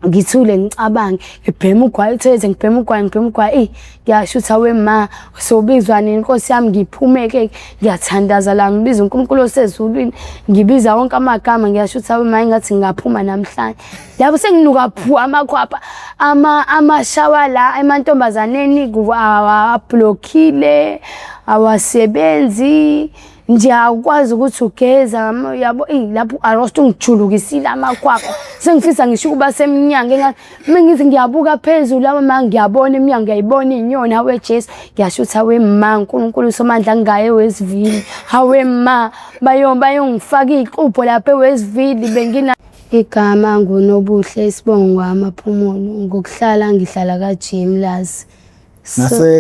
ngithule ngicabange ngibhema ugwayi utheze ngibhema ugwayi ngiyasho ukuthi awe ma sobizwa nini Nkosi yami ngiphumeke ngiyathandaza la ngibiza uNkulunkulu osezulwini ngibiza wonke amagama ngiyasho ukuthi awe ma ngathi ngaphuma namhlanje yabo senginuka phu amakhwapha amashawa la emantombazaneni kuwa-blockile awasebenzi nje akwazi ukuthi ugeza yabo lapho arost ungijulukisile amakhwapha sengifisa ngisho ukuba semnyango engathi mengithi ngiyabuka phezulu laba ma ngiyabona eminyango ngiyayibona inyoni hawe Jesu ngiyasho ukuthi awe ma uNkulunkulu somandla ngaye Westville hawe ma bayongifaka iqupho lapha eWestville bengina igama nguNobuhle Isibongo amaphumulo ngokuhlala ngihlala kaJimlazi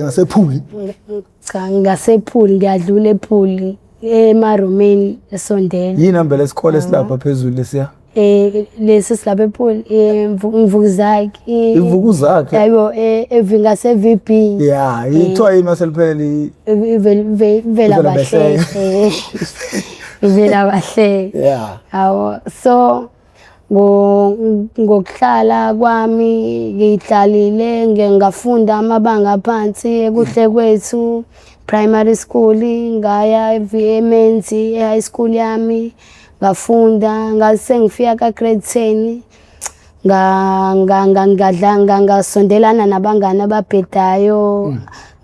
ngasephuli cha ngasephuli ngiyadlula ephuli emaromeni esondela yini hambele isikole silapha phezulu lesiya lesi silapha ephuli Imvukuzakhe Imvukuzakhe yabo evinga seVP yeah ithiwa yini maseliphelele vela bahle vela bahle yeah awo so ngokuhlala kwami ngihlalile ngafunda amabanga aphansi ekuhle kwethu primary school ngaya eVMNZ high school yami ngafunda ngase ngifika ka grade 10 ngasondelana nabangani ababhedayo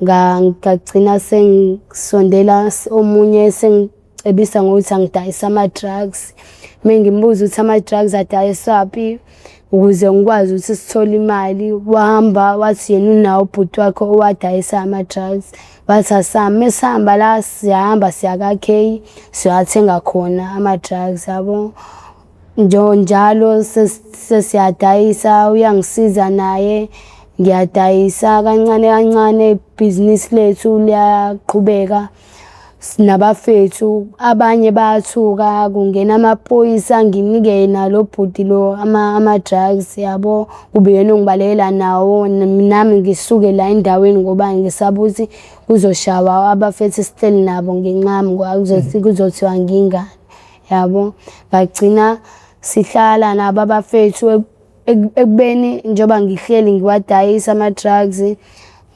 ngagcina sengisondela omunye sengicebisa ngokuthi angidayisa ama drugs mengimbuza ukuthi ama drugs adayisaphi ukuze ngikwazi ukuthi sithole imali wahamba wathi yena unawo ubhuti wakhe owadayisa ama drugs wathi asame sihamba la siyahamba siya K siyathenga khona ama drugs yabo njalo sesiyadayisa uyangisiza naye ngiyadayisa kancane kancane business lethu liyaqhubeka sinabafethu abanye bathuka kungena amaphoyisa nginike nalo bhuti lo ama drugs yabo kube yena ongibalela nawo nami ngisuke la endaweni ngoba ngisabuthi kuzoshawa abafethu still nabo nginqami kuzothiwa ngingane yabo ngagcina sihlala nabo abafethu ekubeni njoba ngihleli ngiwadayisa ama drugs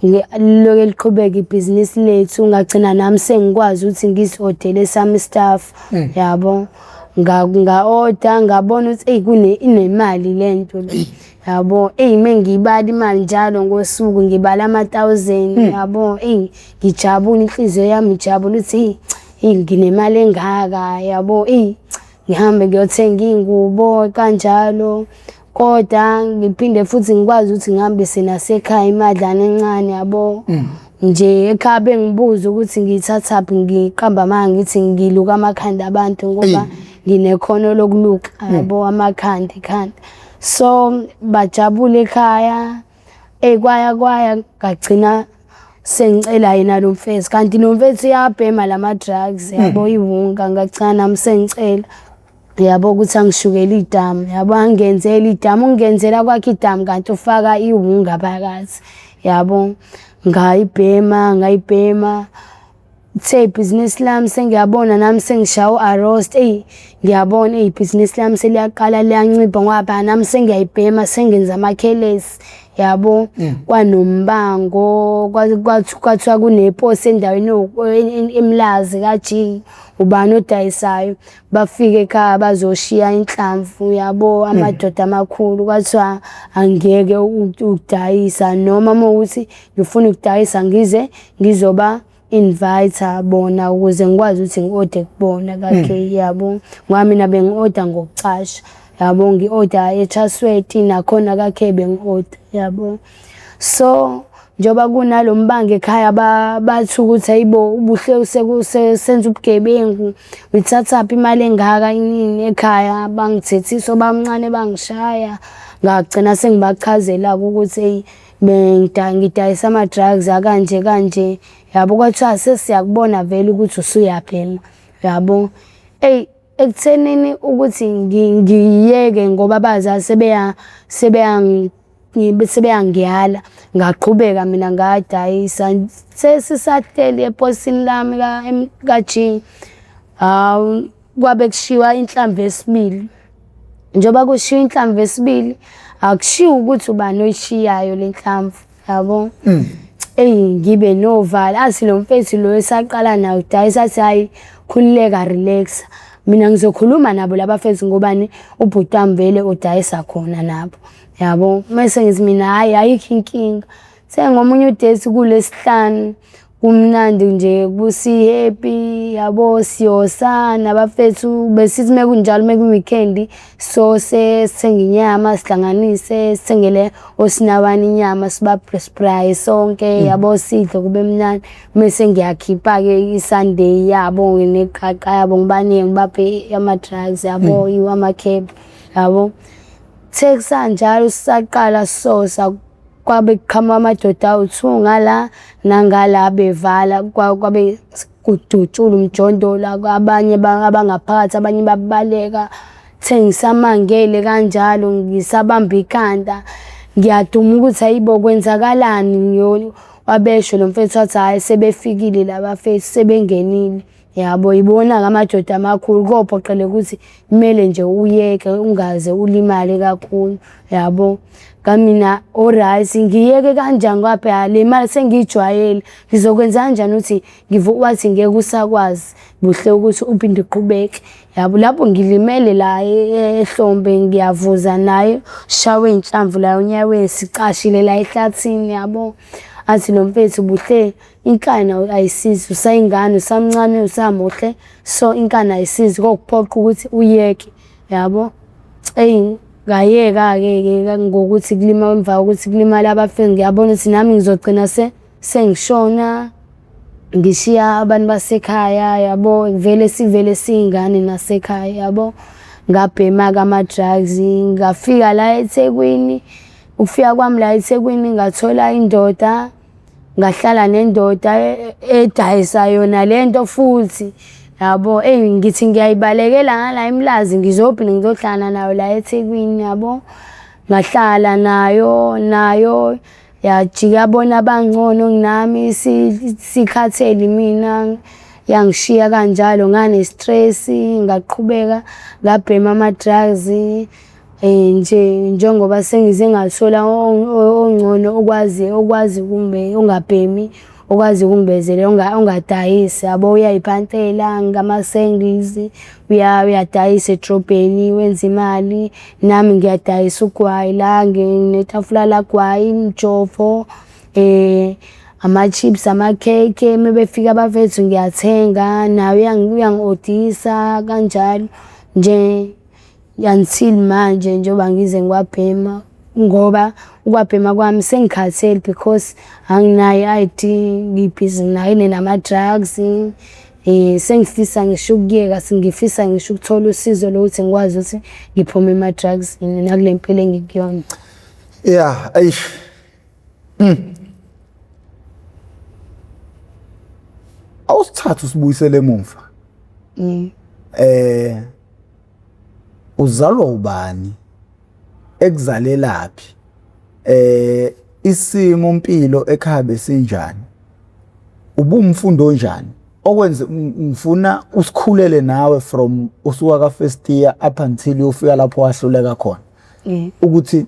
loke liqhubeka ibusiness lethu ngagcina nami sengikwazi ukuthi ngizihotele sami staff yabo nga-order ngabona ukuthi inemali lento yabo mengiyibala imali njalo ngosuku ngibala ama-1000 yabo ngijabula inhliziyo yami ijabula ukuthi nginemali engaka yabo ngihambe ngiyothenga ingubo kanjalo kodwa ngiphinde futhi ngikwazi ukuthi ngihambe senasekhaya imadlana encane yabo nje ekhaya bengibuza ukuthi ngithathaphi ngiqamba manje ngithi ngiluka amakhanda abantu ngoba nginekhono lokuluka yabo amakhanda ekhanda so bajabule ekhaya kwaya ngagcina sengicela yena lo mfethu kanti lo mfethu uyabhema lama drugs yabo iwunga ngagcina nami sengicela yabo ukuthi angishukela idamu yabo angenzela idamu ungenzela kwakhe idamu kanti ufaka iwunga phakathi yabo ngayibhema business lami sengiyabona nami sengishawa arrest ngiyabona business lami seliyaqala liyancipha ngoba nami sengiyayibhema sengenza amakhelesi yabo kwanombango kwathiwa kuneposi endaweni eMlazi kaG ubani odayisayo bafike ekhaya bazoshiya inhlamvu yabo amadoda amakhulu kwathiwa angeke ukudayisa noma ukuthi ngifuna ukudayisa ngizoba invite bona ukuze ngikwazi ukuthi ngi-order kubona kakhe yabo ngoba mina bengi-order ngokucasha yabo ngi-order eChasweti nakhona kakhe bengi-order yabo so njoba kunalo mbanga ekhaya bathi ukuthi hayibo ubuhle senza ubugebengu uthathaphi imali engaka inini ekhaya bangithethisa bamncane bangishaya ngagcina sengibachazela ukuthi ngidayisa ama drugs kanje yabo kwathiwa sesiyakubona vele ukuthi usuyabhema yabo ekuthenini ukuthi ngiyeke ngoba bazazi sebeyangiyala ngaqhubeka mina ngadayisa sesisahleli eposini lami kaG kwabe kushiwa inhlamvu esibili njoba kushiwa inhlamvu esibili akushiwo ukuthi ubani oyishiyayo lenhlamvu yabo. Ngibe novala athi lo mfethu lo esaqala nawo udayisa athi hayi khulileka relax mina ngizokhuluma nabo labafethu ngobani ubhuti wami vele udayisa khona nabo yabo. Mase ngithi mina hayi ayikho inkinga sengomunye udate kulesihlanu kumnandi nje kusi happy yabo siyosana abafethu besithi mekunjalo mekuweekend so sithenga inyama sihlanganise sithengele osinabani inyama siba spray sonke yabo sidle kube mnandi mase ngiyakhipha ke iSunday yabo neqhaqa yabo ngibane ngibaphe ama drugs yabo iwama cab yabo Texas njalo sisaqala sosa kwabe kuqhama amadoda awu2 ngala nangala bevala kwabe kudutshula umjondolo abanye abangaphakathi abanye babaleka thengisamangele kanjalo ngisabamba ikhanda ngiyaduma ukuthi ayibo kwenzakalani ngiyona wabesho lo mfethu wathi hayi sebefikile labafethu sebengenile yabo ibona ngamadoda amakhulu kophoqele ukuthi kumele nje uyeke ungaze ulimale kakhulu yabo. Kamina alright ngiyeke kanjani kwaphela le mali sengijwayele ngizokwenza kanjani ukuthi wathi ngeke usakwazi buhle ukuthi uphinde uqhubeke yabo. Lapho ngilimele la ehlombe ngiyavuza naye shawe inhlamvu la unyaweni sicashile la ehlathini yabo. Athi lo mfethu buhle inkani ayisizi usayingane usamncane usamuhle so inkani ayisizi kokuphoqa ukuthi uyeke yabo. Ngayeka ke ngokuthi kulima emva ukuthi kulimala abafethu ngiyabona ukuthi nami ngizogcina sengishona ngishiya abantu basekhaya yabo vele siyingane nasekhaya yabo. Ngabhema ama drugs ngafika la eThekwini ukufika kwami la eThekwini ngathola indoda ngahlala nendoda edayisa yona lento futhi yabo. Ngithi ngiyayibalekela ngala imlazi ngizophinda ngizohlala nayo la eThekwini yabo. Ngahlala nayo yajika bona abangcono nginami sikhathele mina yangishiya kanjalo ngane stress ngaqhubeka ngabhema ama drugs nje njengoba sengize ngathola ongcono okwazi kumbe ungabhemi okwazi ukungibezela ungadayisi yabo. Uyayiphantela ngama-singles uyadayisa edrobheni wenza imali nami ngiyadayisa ugwayi la nginetafula lagwayi imjovo ama-chips ama-cake mebefika abafethu ngiyathenga nawe uyangi-odisa kanjalo nje until manje njengoba ngize ngiwabhema ngoba ukwabhema kwami sengikhathele because anginayo ID ngibhizi nayo nama-drugs sengifisa ngisho ukuyeka sengifisa ngisho ukuthola usizo lokuthi ngikwazi ukuthi ngiphume ema-drugs nakule mpilo engikuyona. Yeah ayish awusithatha usibuyisele emuva. Uzalwa ubani ekuzalelaphi isimo impilo ekhaya besinjani ubumfundo onjani okwenze ngifuna usikhulele nawe from usuka ka first year up until ufika lapho wahluleka khona ukuthi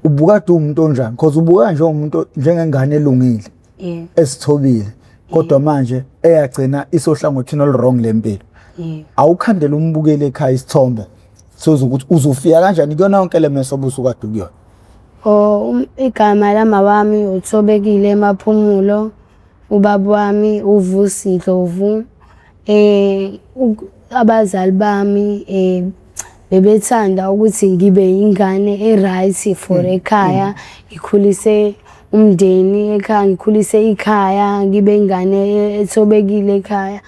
ubukade umuntu onjani because ubuka nje umuntu njengengane elungile esithobile kodwa manje eyagcina isohlangothini olwrong lempilo. Awukhandela umbukele ekhaya isithombe soze ukuthi uzofika kanjani kuyona yonke le mesobo usukade kuyona. Igama lama wami uThobekile Maphumulo, ubaba wami uVusi Dlovu. Abazali bami bebethanda ukuthi ngibe ingane right for ekhaya ngikhulise umndeni ekhaya ngikhulise ikhaya ngibe ingane ethobekile ekhaya.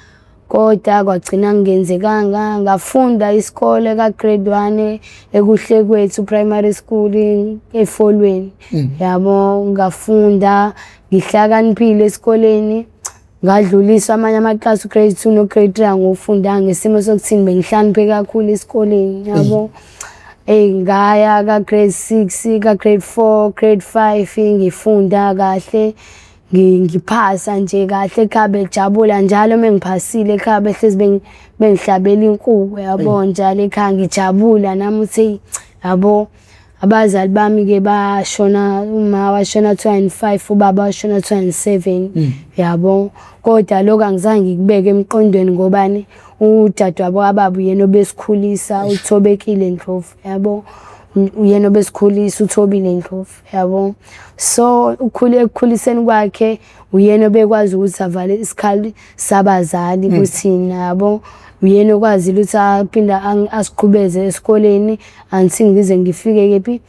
Kodwa kwagcina ngenzekanga ngafunda isikole ka grade 1 ekuhle kwethu primary school eFolweni yabo. Ngafunda ngihlakaniphile esikoleni ngadlulisa amanye amaklasi grade 2 no grade 3 ngofunda ngesimo sokuthini bengihlakaniphe kakhulu esikoleni yabo. Ngaya ka grade 6 ka grade 4 grade 5 ngifunda kahle ngiphasa nje kahle ekhaya bejabula njalo mengiphasile ekhaya behlezi bengihlabela inkukhu yabo njalo ekhaya ngijabula nami uthi yabo abazali bami ke bashona, uma washona 25 ubaba washona 27 yabo. Kodwa lokho angizange ngikubeke emqondweni ngobani udadewabo kababa uyena obesikhulisa uThobekile Ndlovu yabo. Uyena obesikhulisa uThobile Ndlovu yabo. So ekukhuliseni kwakhe uyena obekwazi ukuthi avale isikhali sabazali kuthina yabo. Uyena okwazi ukuthi aphinda asiqhubeze esikoleni until ngize ngifike kephi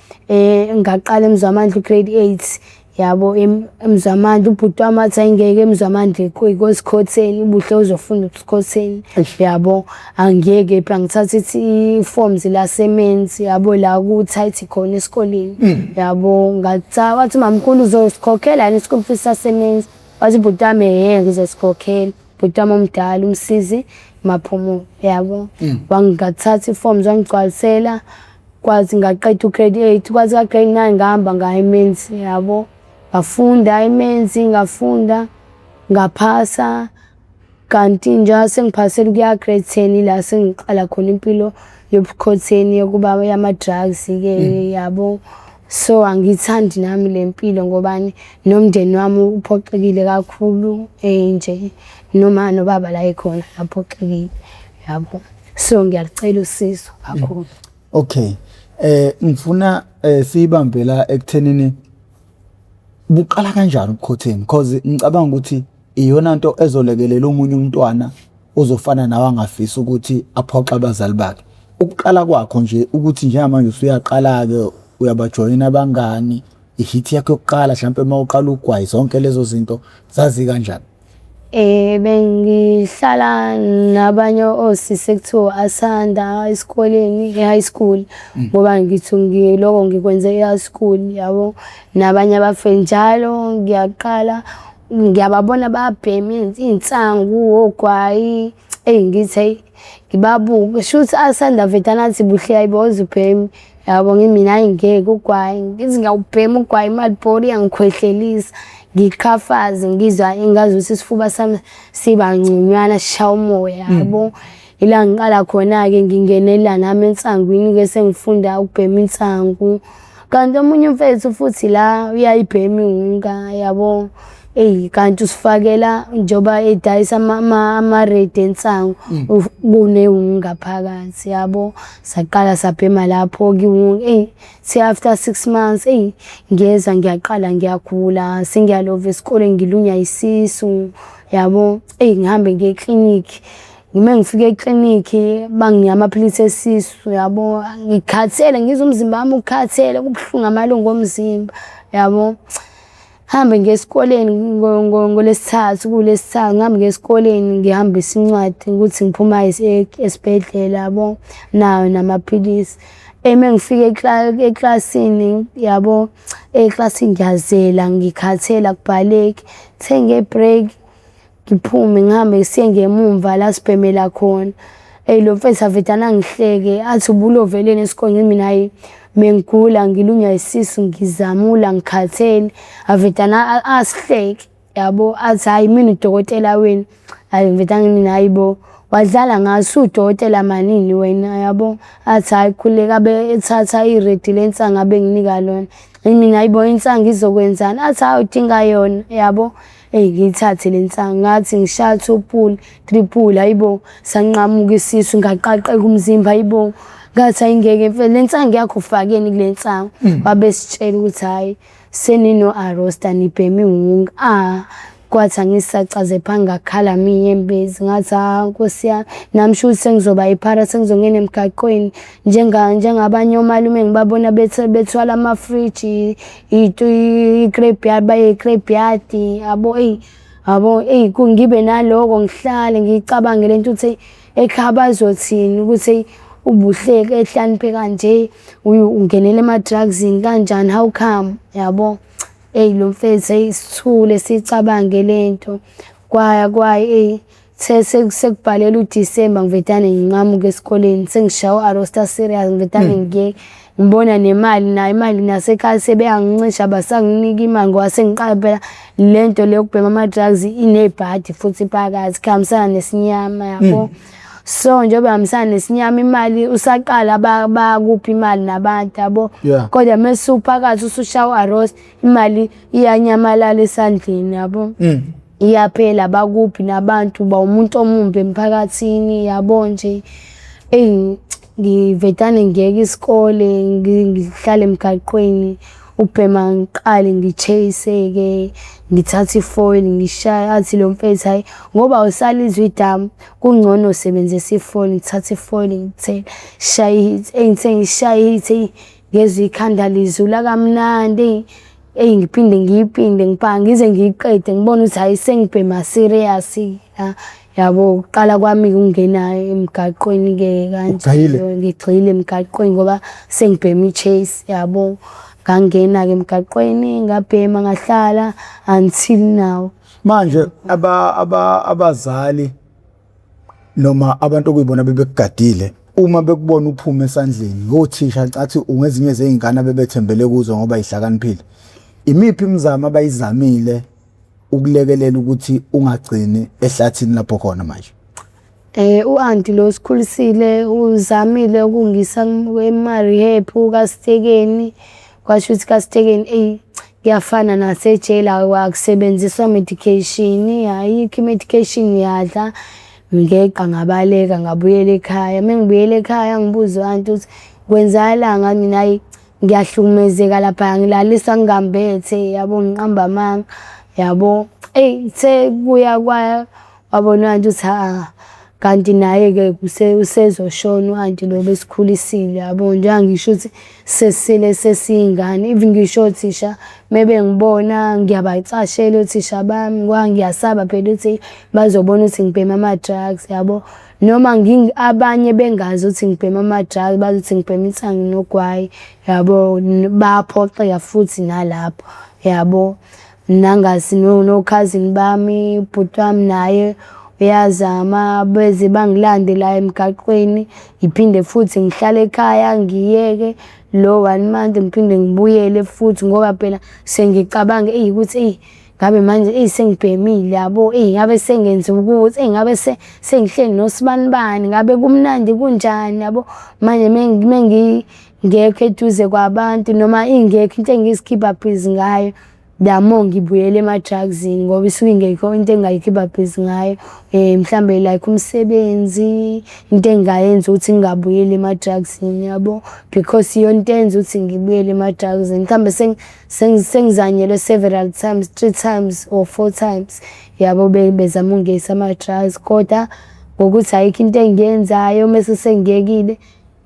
ngaqala eMzwamandla grade 8 yabo. eMzwamandla ubhuti wami athi ayingeke eMzwamandla kwesikhotheni ubuhle uzofunda esikhotheni yabo. Angiyeke kephi angithatha i-forms laseMenzi yabo la ku-tight khona esikoleni yabo. Ngathatha wathi mamkhulu uzosikhokhela yini i-school fees saseMenzi. Wathi ubhuti wami ngizosikhokhela. Ubhuti wami omdala uMsizi Maphumulo yabo. Wangathatha i-forms wangigcwalisela kwazi ngaqeda ugrade 8 kwazi ka grade 9 ngahamba ngaya eMenzi yabo. Ngafunda eMenzi ngafunda ngaphasa kanti nje sengiphasela kuya grade 10 la sengiqala khona impilo yobukhotheni yokuba yama-drugs ke yabo. So angithandi nami lempilo ngobani nomndeni wami uphoxekile kakhulu nje noma nobaba la ekhona aphoxekile yabo. So ngiyacela usizo kakhulu. Okay. Ngifuna siyibambe la ekuthenini buqala kanjani ubukhotheni because ngicabanga ukuthi iyona nto ezolekelela umunye umntwana ozofana nawe angafisa ukuthi aphoxe abazali bakhe. Ukuqala kwakho nje ukuthi njengamanje usuyaqala ke uyabajoyina abangani ihit yakho yokuqala mhlawumbe mawuqala ugwayi zonke lezo zinto zazi kanjani? Bengihlala nabanye osisi ekuthiwa Asanda esikoleni e-high school ngoba ngithi ngiloko ngikwenze e-high school yabo. Nabanye abafeni njalo ngiyaqala ngiyababona babhema insangu ogwayi ngithi ngibabuka shuthi Asanda vetanathi buhle ayiboza ubhema yabo. Ngimina ayingeke ugwayi ngithi ngiyawubhema ugwayi imali bhori yangikhwehlelisa ngikhafaze ngizwa ingazi ukuthi isifuba sami siba ngcunywana sishawa umoya yabo. Ila ngiqala khona ke ngingenela nami ensangwini ke sengifunda ukubhema insangu. Kanti omunye umfethu futhi la uyayibhema ingunga yabo. Kanti usifakela njoba edayisa ama-red ensangu kunewunga phakathi yabo. Saqala sabhema lapho kiwunga after 6 months ngiyeza ngiyaqala ngiyagula sengiyalova esikoleni ngilunywa isisu yabo. Ngihambe ngiye eclinic. Ngime ngifike eclinic banginika amaphilisi esisu yabo. Ngikhathele ngizwa umzimba wami ukhathele kubuhlungu amalungu omzimba yabo. Hambe ngesikoleni ngolesithathu kulesithathu ngihambe ngesikoleni ngihambisa incwadi ukuthi ngiphuma esibhedlela yabo nayo namaphilisi. Mengifike eklasini yabo eklasini ngiyazela ngikhathela kubhaleki thenge break ngiphume ngihambe siye ngemumva la sibhemela khona. Lo mfethu avedana ngihleke athi ubuloveleni esikoleni mina hayi mengigula ngilunywa isisu ngizamula ngikhathele avedana asihleke yabo. Athi hayi mina udokotela wenu hayi vedana mina hayibo wadlala ngaso udokotela manini wena yabo. Athi hayi khuleka abe ethatha i-red lensanga benginika lona. Mina hayibo insanga izokwenzana. Athi hayi udinga yona yabo. Ngiyithathe lensanga ngathi ngishaya 2 pull 3 pull hayibo sanqamuka isisu ngaqaqeka umzimba hayibo. Ngathi ayingeke mfethu lensanga yakho ufakeni kulensanga. Wabesitshela ukuthi hayi senino arosta nibhema ingunga. Kwathi angisacaze phansi ngakhala mina embezi ngathi Nkosi yami nami shuthi sengizoba iphara sengizongena emgaqweni njengabanye omalume ngibabona bethwala ama-fridge i-graveyard baye i-graveyard yabo. Yabo kungibe naloko ngihlale ngicabange lento ukuthi ekhaya bazothini ukuthi ubuhleke ehlaniphe kanje ungenele ema-drugsini kanjani how come yabo. Lo mfethu isithule sicabange lento kwaya sekubhalela uDisemba ngivedane nginqamuka esikoleni sengishawa arosta serious ngivedane ngiyeke ngibona nemali nayo imali nasekhaya sebeyangincisha basanginika imali ngoba sengiqala phela lento le yokubhema ama-drugs inebhadi futhi phakathi khambisana nesinyama yabo. So njengoba hambisana nesinyama imali usaqala bakuphi imali nabantu yabo. Kodwa mase uphakathi usushaya uArosta imali iyanyamalala esandleni yabo. Iyaphela bakuphi nabantu ba umuntu omumbi emphakathini yabo nje. Ngivetane ngiyeke isikole ngihlale emgaqweni ubhema ngiqale ngichase-ke ngithatha ifoil ngishaya athi lo mfethu hayi ngoba usalizwe idamu kungcono usebenzisa ifoil ngithatha ifoil ngithela shaya ihit engithe ngishaya ihit ngezwe ikhanda lizula kamnandi ngiphinde ngiyipinde ngize ngiyiqede ngibona ukuthi hayi sengibhema serious yabo uqala kwami ukungena emgaqweni-ke kanje ngigxile emgaqweni ngoba sengibhema ichase yabo. Ngangena-ke emgaqweni ngabhema ngahlala until now. Manje abazali noma abantu okuyibona bebekugadile uma bekubona uphuma esandleni othisha ncathi ungezinye zeyingane bebethembele kuzo ngoba ihlakaniphile, imiphi imizamo abayizamile ukulekelela ukuthi ungagcini ehlathini lapho khona manje? U-auntie lo sikhulisile uzamile ukungisa ema-rehab kaSitekeni kwasho ukuthi kaSitekeni kuyafana nasejele akusebenziswa medication, ayikho i-medication yadla ngeqa ngabaleka ngabuyela ekhaya. Mengibuyela ekhaya ngibuza u-auntie ukuthi kwenzakalanga mina hayi ngiyahlukumezeka lapha ngilalisa ngingambethe yabo ngiqamba amanga yabo sekuya kwaya wabona u-auntie ukuthi kanti naye-ke usezoshona u-auntie lo besikhulisile yabo njengangisho ukuthi sesile sesiyingane even ngisho othisha mebe ngibona ngiyabacashela othisha bami ngoba ngiyasaba phela ukuthi bazobona ukuthi ngibhema ama-drugs yabo noma abanye bengazi ukuthi ngibhema ama-drugs bazothi ngibhema insangu nogwayi yabo baphoxeka futhi nalapho yabo. Nangazi no-cousin bami ubhuti wami naye uyazama beze bangilande la emgaqweni ngiphinde futhi ngihlale ekhaya ngiyeke lo 1 month ngiphinde ngibuyele futhi ngoba phela sengicabanga ukuthi ngabe manje sengibhemile yabo ngabe sengenze ukuthi ngabe sengihleli nosibanibani ngabe kumnandi kunjani yabo. Manje ngekho eduze kwabantu noma ingekho into engisikhipha busy ngayo damo ngibuyele ema-drugsini ngoba isuke ingekho into engayikhipha busy ngayo mhlambe like umsebenzi into engayenza ukuthi ngingabuyeli ema-drugsini yabo because iyo into enza ukuthi ngibuyele ema-drugsini mhlambe sengizanyelwe several times 3 times or 4 times yabo bezama ungisa ama-drugs kodwa ngokuthi ayikho into engiyenzayo mase sengiyekile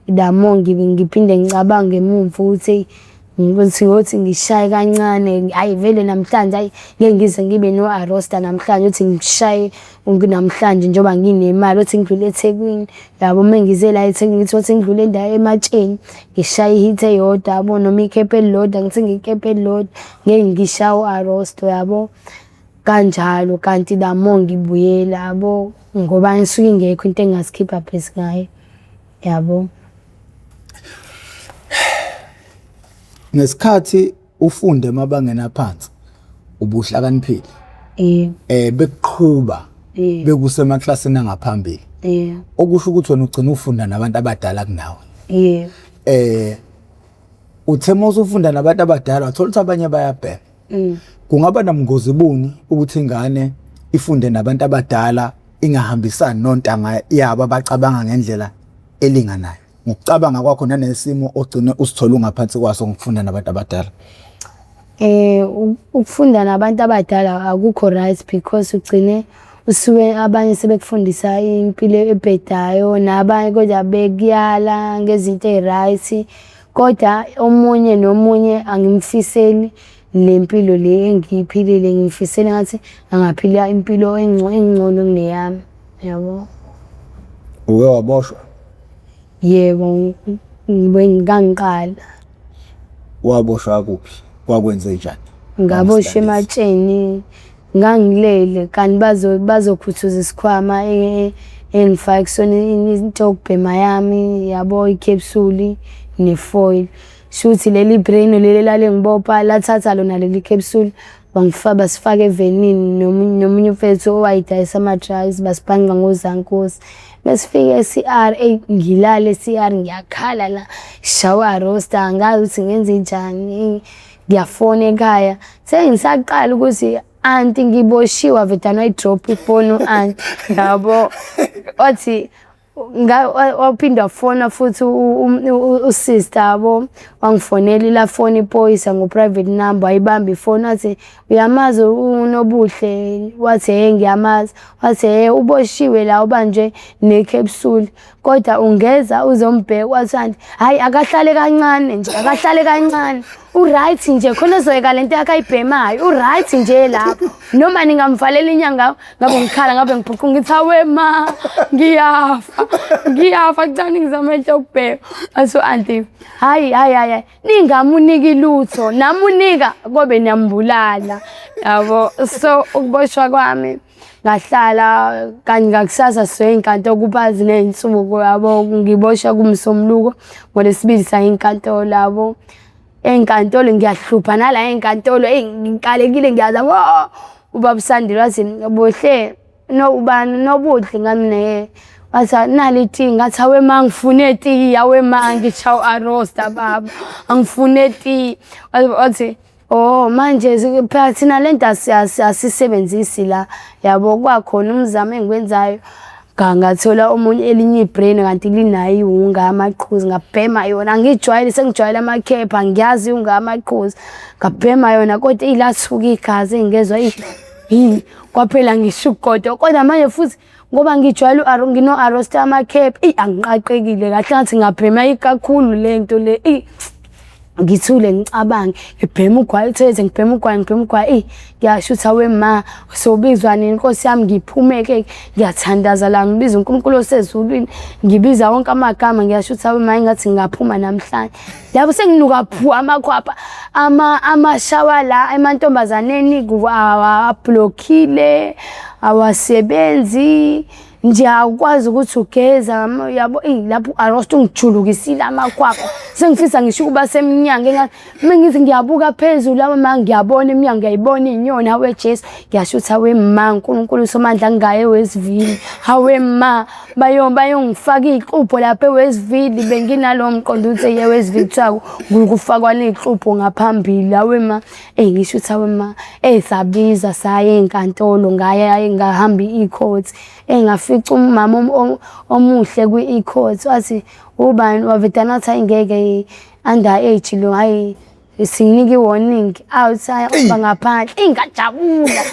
damo ngiphinde ngicabange emuva ukuthi ngothi ngishaye kancane hayi vele namhlanje hayi ngeke ngize ngibe no-Arosta namhlanje uthi ngishaye namhlanje njengoba nginemali uthi ngidlule eThekwini yabo mengize la eThekwini ngithi uthi ngidlule endawo ematsheni ngishaye ihit eyodwa yabo noma ikhephe elilodwa ngithi ngikhephe elilodwa ngeke ngishaya u-Arosta yabo kanjalo kanti damo ngibuyela yabo ngoba ngisuke ingekho into engasikhipha phesi ngayo yabo. Ngesikhathi ufunde emabangeni aphansi ubuhlakaniphile bekuqhuba bekusemaklasini angaphambili okusho ukuthi wena ugcina ufunda nabantu abadala kunawe. Uthe mase ufunda nabantu abadala wathola ukuthi abanye bayabhema, kungaba namngozi buni ukuthi ingane ifunde nabantu abadala ingahambisani nontanga yabo abacabanga ngendlela elinganayo? Ngokucabanga kwakho nanesimo ogcina usithola ungaphansi kwaso ngokufunda nabantu abadala. Ukufunda nabantu abadala akukho right because ugcine usuke abanye sebekufundisa impilo ebhedayo nabanye kodwa bekuyala ngezinto eziright kodwa omunye nomunye angimfiseli lempilo le engiyiphilile ngimfisela ngathi angaphila impilo engcono kuneyami yabo. Uke waboshwa? Yebo ngiqala. Waboshwa kuphi? Wakwenze njani? Ngaboshwa ematsheni ngangilele kanti bazokhuthuza isikhwama engifake kusona into yokubhema yami yabo i-capsule ne-foil shuthi leli brain leli lale ngibopha lathatha lona leli capsule basifake evenini nomunye mfethu owayidayisa ama-drugs basibhanqa ngozankosi Mesifike eCR ngilale eCR ngiyakhala la shower roaster angazi ukuthi ngenze njani ngiyafona ekhaya sengisaqala ukuthi anti ngiboshiwa vedana drop ifone anti yabo othi waphinda wafona futhi usister yabo wangifonela la phone iphoyisa ngo private number ayibamba ifone athi uyamazi uNobuhle wathi ngiyamazi wathi uboshiwe la ubanje necapsule kodwa ungeza uzombheka wathi hayi akahlale kancane nje akahlale kancane uright nje khona zoyeka lento yakhe ayibhemayo uright nje lapho noma ningamvalela inyanga ngabe ngikhala ngabe ngiphuqa ngithi awe ma ngiyafa kuthani ngizamehla ukubheka aso auntie hayi ningamuniki lutho namunika kobe niyambulala yabo so ukuboshwa kwami ngahlala kanye ngakusasa soyinkantolo kubazi nensuku yabo ngibosha kumsomluko ngolesibili sayinkantolo labo enkantolo ngiyahlupha nala enkantolo ngikalekile ngiyaza ubaba Sandile wathi bohle no ubani Nobuhle ngami ne wathi nalithi ngathi awe mangifune ti yawe mangi chaw roaster baba angifune ti wathi manje phela thina lento asisebenzisi la yabo kwakhona umzamo engikwenzayo ngathola omunye elinye ibrain kanti linayo iwunga amaqhuzu ngabhema yona ngijwayele sengijwayele amakhepha ngiyazi iwunga amaqhuzu ngabhema yona kodwa ilathuka igazi engezwe kwaphela ngishugodo kodwa manje futhi ngoba ngijwayele ngino roaster amakhepha angiqaqekile kahle ngathi ngabhema ikakhulu lento le ngithule ngicabange ngibhema ugwayi theze ngibhema ugwayi ngiyashutha wema sobizwa nini Nkosi yami ngiphumeke ngiyathandaza la ngibiza uNkulunkulu osezulwini ngibiza wonke amagama ngiyashutha wema ngathi ngaphuma namhlanje yabo senginuka phu amakhwapha amashawa la emantombazaneni kuwa-blockile awasebenzi nje akwazi ukuthi ugeza yabo lapho arost ungijulukisile amakhwapha sengifisa ngisho kuba semnyango engathi mengithi ngiyabuka phezulu laba manje ngiyabona eminyango ngiyayibona inyoni hawe Jesu ngiyashutha wema uNkulunkulu somandla ngaye weSivili hawe ma bayongifaka iqhupho lapha eWestville benginalo mqondo ukuthi yeWestville kuthiwa ngukufakwa neqhupho ngaphambili hawe ma ngishutha wema sabiza saye enkantolo ngaya ngahamba icourt ngafica umama omuhle kwi-court wathi ubani wavedana athi ngeke under age lo hayi sinike warning outside bangaphandle ingajabula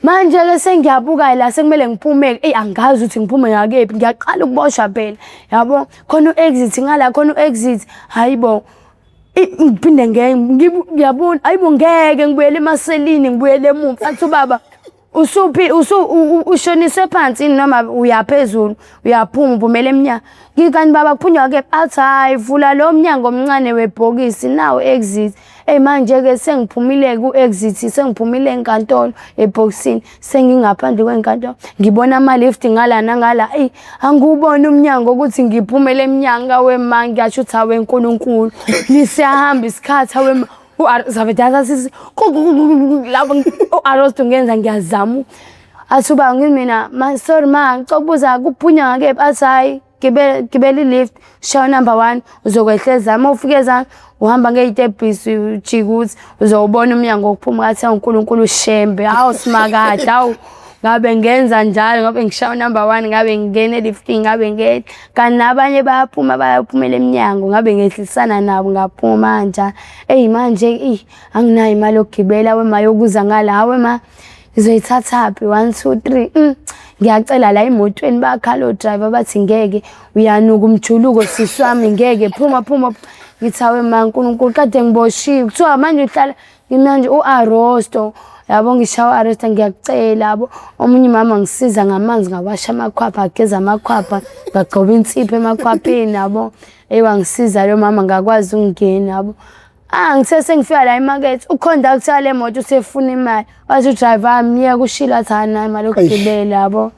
manje lese ngiyabuka la sekumele ngiphumeke angazi ukuthi ngiphume ngakephi ngiyaqala ukuboshwa phela yabo khona exit ngala khona exit hayibo ngiphinde ngiyabona hayibo ngeke ngibuyele emaselini ngibuyele emuva athi baba ushonise phansi noma uyaphezulu uyaphuma uphumela eminyango ngikani baba kuphunywa ke athi hayi vula lo mnyango omncane webhokisi nawo exit manje ke sengiphumile ku exit sengiphumile enkantolo ebhokisini sengingaphandle kwenkantolo ngibona ama lift ngala nangala angubona umnyango ukuthi ngiphumele eminyango wema ngiyashutha weNkulunkulu nisiyahamba isikhathi wema zavedana sisi labo arost ngenza ngiyazama asuba ngimina sorry ma ngicobuzza kuphunya ngake athi hayi gibele lift show number 1 uzokwehleza uma ufikeza uhamba ngezitebhisi ujikuthi uzobona umnyango okuphuma kathi uNkulunkulu shembe simakade ngabe ngenza njalo ngabe ngishawa number 1 ngabe ngene lifting ngabe ngene kanti nabanye bayaphumela eminyango ngabe ngehlisana nabo ngaphuma kanjani manje anginayo imali yokugibela wema yokuza ngala wema izoyithathaphi 1 2 3 ngiyacela la emotweni bakhala driver bathi ngeke uyanuka umjuluko siswami ngeke phuma ngithawe ma uNkulunkulu kade ngiboshiwe kuthiwa manje uhlala ngimanje uArosto yabo ngishawa arrest ngiyacela yabo omunye mama ngisiza ngamanzi ngawasha amakhwapha ageza amakhwapha ngagcoba insipho emakhwapheni yabo wangisiza lo mama ngakwazi ukungena yabo ngithe sengifika la emarket uconductor wale moto usefuna imali wathi udriver amniya kushila thana imali yokugibela yabo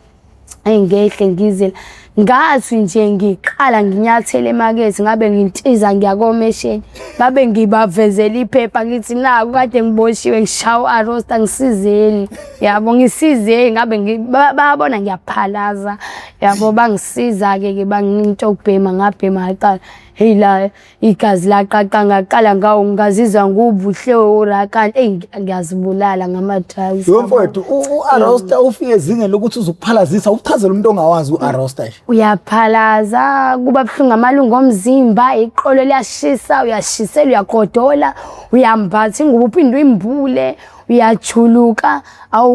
ngehle ngizela ngathi nje ngiqala nginyathele emakethe ngabe ngintiza ngiyakomesheni babe ngibavezela iphepha ngithi naku kade ngiboshiwe ngishawa arosta ngisizeni yabo ngisizeni ngabe babona ngiyaphalaza yabo bangisiza ke banginto ukubhema ngabhema aqala hey la igazi laqaqa ngaqala ngawo ngazizwa ngubuhle urakani ngiyazibulala ngama-drugs. Yomfowethu u-Arosta ufike ezingeni lokuthi uzukuphalazisa ukuchazela umuntu ongawazi u-Arosta nje. Uyaphalaza kuba buhlungu amalungu omzimba iqolo liyashisa uyashisela uyagodola uyambatha ingubo uphinde uyimbule uyajuluka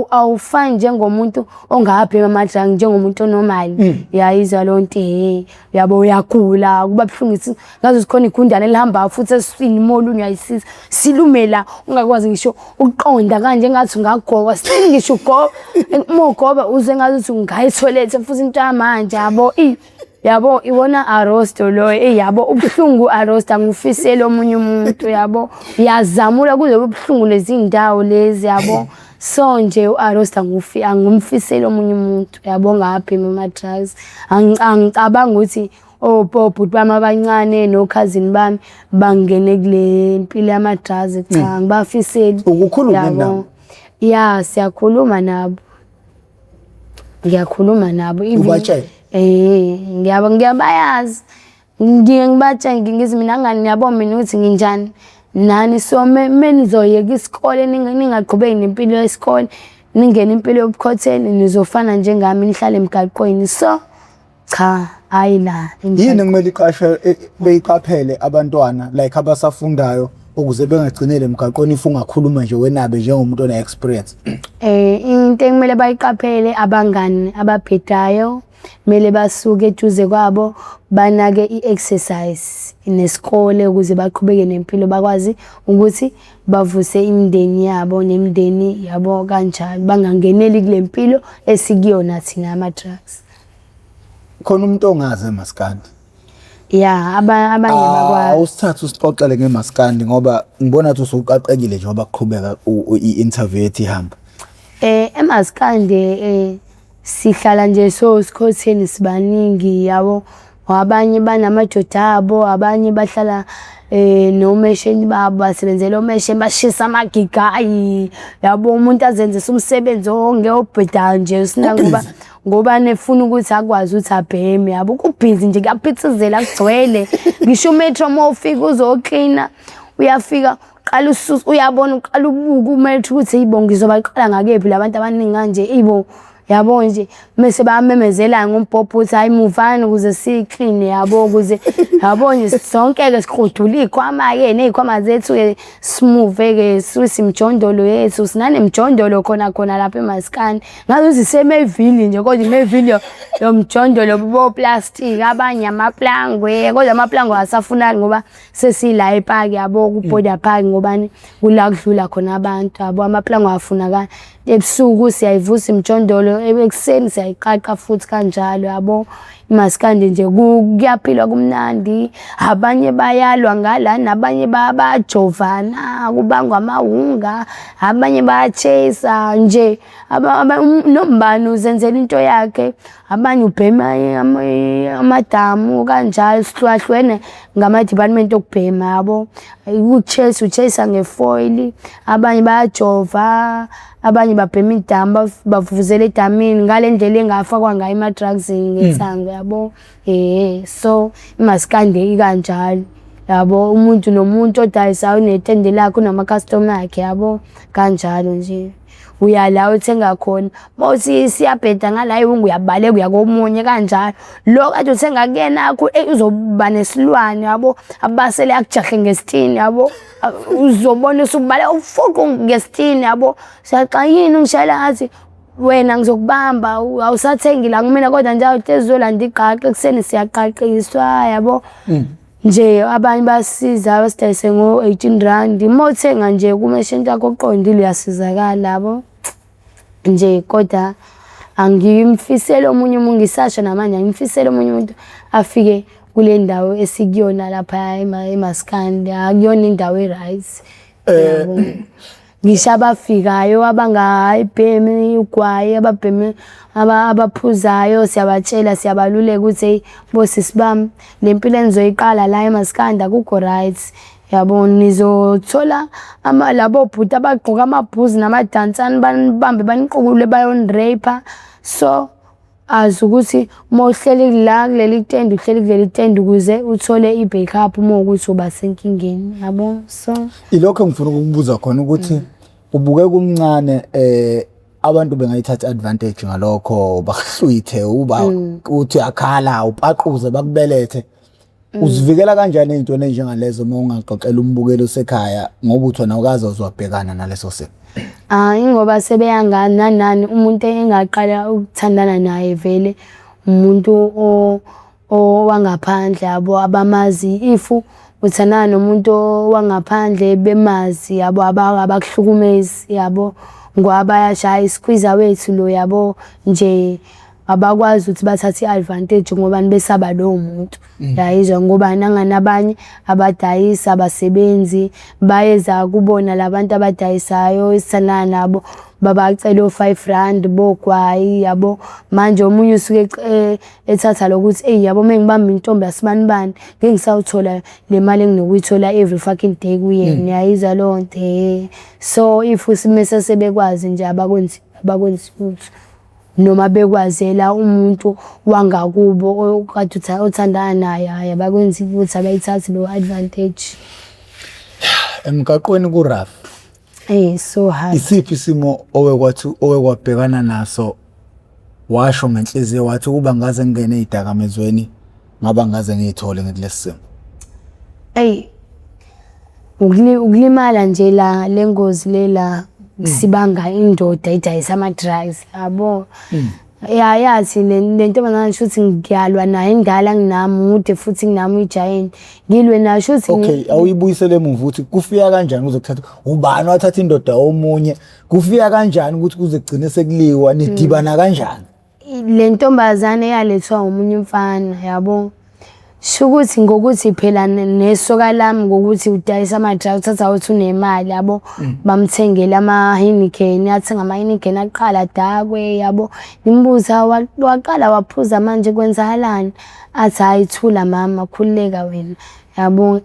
awufani njengomuntu ongabhema ama-drugs njengomuntu onormal yayizwa lonto yabo uyagula kuba buhlungu ngaze sikhona igundane elihamba futhi esiswini molunye uyayisiza silumela ungakwazi ngisho uqonda kanje ngathi ungagoba sithini ngisho ugoba uze ngathi ungayitholethe futhi into yamanje yabo iwona Arosta lo yabo ubuhlungu Arosta ngufisela omunye umuntu yabo uyazamula kuze ubuhlungu lezi ndawo lezi yabo so nje uArosta angumfisela omunye umuntu yabo ngabhema ama-drugs angicabanga ukuthi obhuti bami abancane no cousin bami bangene kule mpilo yama-drugs cha ngibafiseli ukukhuluma nabo ya siyakhuluma nabo ngiyakhuluma nabo ubatshela ngiyabayazi ngibatshela ngithi mina ngani yabo mina ukuthi nginjani nani so menizoyeka isikole ningaqhubeki nempilo yesikole ningene impilo yobukhotheni nizofana njengami nihlale emgaqweni so cha hayi la yini kumele beyiqaphele abantwana like abasafundayo ukuze bengagcinele emgaqweni if ungakhuluma nje wenabe njengomuntu ona experience? Into ekumele bayiqaphele abangani abaphedayo mele basuke eduze kwabo banake i-exercise nesikole ukuze baqhubeke nempilo bakwazi ukuthi bavuse imindeni yabo nemindeni yabo kanjalo bangangeneli kule mpilo esikuyona thina ama-drugs. Khona umuntu ongazi eMaskandi? Ya abanye bakwazi. Awusithathe usixoxele ngeMaskandi ngoba ngibona ukuthi usuqaqekile njengoba kuqhubeka i-interview ethi ihamba. eMaskandi sihlala nje so sikhotheni sibaningi yabo abanye banamajoda abo abanye bahlala nomesheni babo basebenzela omesheni bashisa amagigayi yabo umuntu azenzisa umsebenzi ongeobheda nje sina ngoba nefuna ukuthi akwazi ukuthi abheme yabo kubhizi nje kuyaphithizela kugcwele ngisho metro mawufika uzoklina uyafika qala ususu uyabona uqala ubuka umetro ukuthi yibonga izoba ngakephi labantu abaningi kanje ibo yabo nje mase bayamemezela ngombhobho uthi hayi muvana ukuze siclean yabo ukuze yabo nje sonke ke siqhudula ikhwama ke nezikhwama zethu ke smooth ke simjondolo yethu sinane mjondolo khona lapha eMaskandi ngathi semevili nje kodwa imevili yomjondolo bo plastic abanye amaplangwe kodwa amaplangwe asafuna ngoba sesila epark yabo ku border park ngobani kula kudlula khona abantu abo amaplangwe afunakala ebusuku siyayivusa imjondolo ekuseni siyayiqaqa futhi kanjalo yabo eMaskandi nje kuyaphilwa kumnandi abanye bayalwa ngala nabanye bayajovana kubangwa amahunga abanye bayachase nje nombani uzenzela into yakhe abanye ubhema amadamu kanjalo sihlukahlukene ngama department okubhema yabo uchase ngefoil abanye bayajova abanye babhema idamu bavuvuzela edamini ngale ndlela engafakwa ngayo ama-drugs ngethango yabo so eMaskandi ikanjalo yabo umuntu nomuntu odayisayo unethende lakhe unama-customer akhe yabo kanjalo nje uyala uthenga khona mawuthi siyabheda ngala uyabaleka uyakomunye kanjalo lo kade uthenga kuyena uzoba nesilwane yabo abasele akujahe ngesithini yabo uzobona usubaleka ufuqu ngesithini yabo siyaxa yini ngishayela ngathi wena ngizokubamba awusathengi la kumina kodwa njalo tezolanda iqaqe ekseni siyaqaqiswa yabo nje abanye basiza basidayise ngo-R18 mawuthenga nje kumeshini yakho oqondile uyasizakala labo nje kodwa angimfisele omunye umuntu ngisasha namanje angimfisele omunye umuntu afike kule ndawo esikuyona lapha eMaskandi akuyona indawo eright ngisho abafikayo abangayibhemi ugwayi ababhemi abaphuzayo siyabatshela siyabaluleka ukuthi hey bosisi bami lempilo enizoyiqala la eMaskandi akukho right yabo nizothola labo bhuti abagqoka amabhuzi namadansana banibambe baniqukule bayonirape so azi ukuthi mawuhleli la kuleli tende uhleli kuleli tende ukuze uthole i-backup uma ukuthi uba senkingeni yabo so ilokho ngifuna ukukubuza khona ukuthi ubuke kumncane abantu bengayithatha advantage ngalokho bahlwithe uba uthi akhala upaquze bakubelethe uzivikela kanjani ezintweni njengalezo uma ungaxoxela umbukelo sekhaya ngoba uthona ukaze uzobhekana naleso simo ingoba sebeyangana nani umuntu engaqala ukuthandana naye vele umuntu owangaphandle yabo abamazi ifu uthandana nomuntu wangaphandle bemazi yabo abakuhlukumezi yabo ngoba bayashaya isqueeze wethu lo yabo nje abakwazi ukuthi bathathe iadvantage ngoba besaba lo muntu yayizwa ngoba nanganabanye abadayisa abasebenzi bayeza kubona labantu abadayisayo isithana nabo babacela u5 bogwayi yabo manje omunye usuke ethatha lokuthi hey yabo mengibamba intombi yasibanibani ngingisawuthola le mali enginokuyithola every fucking day kuyena yayizwa lonke so if usimese sebekwazi nje abakwenzi ukuthi noma bekwazela umuntu wangakubo okade uthandana naye abakwenzi ukuthi abayithathi lo advantage emgaqweni kuRaf so hard isiphi isimo owekwabhekana naso washo ngenhliziyo wathi kuba ngaze ngene ezidakamezweni ngaba ngaze ngiyithole ngekulesimo ukulimala nje la lengozi lela sibanga indoda idayisa ama drugs yabo yathi lento manje futhi ngiyalwa naye indala nginami ude futhi nginami ijayini ngilwe nasho futhi okay awuyibuyisele emuva uthi kufika kanjani uzokuthatha ubani wathatha indoda omunye kufika kanjani ukuthi kuze kugcine sekuliwa nidibana kanjani le ntombazane yalethwa umunye umfana yabo shukuthi ngokuthi phela nesoka lami ngokuthi udayisa ama drugs uthatha uthi unemali yabo bamthengela ama Heineken athenga ama Heineken aqala dakwe yabo ngimbuza waqala waphuza manje kwenzakalani athi ayithula mama khulileka wena yabo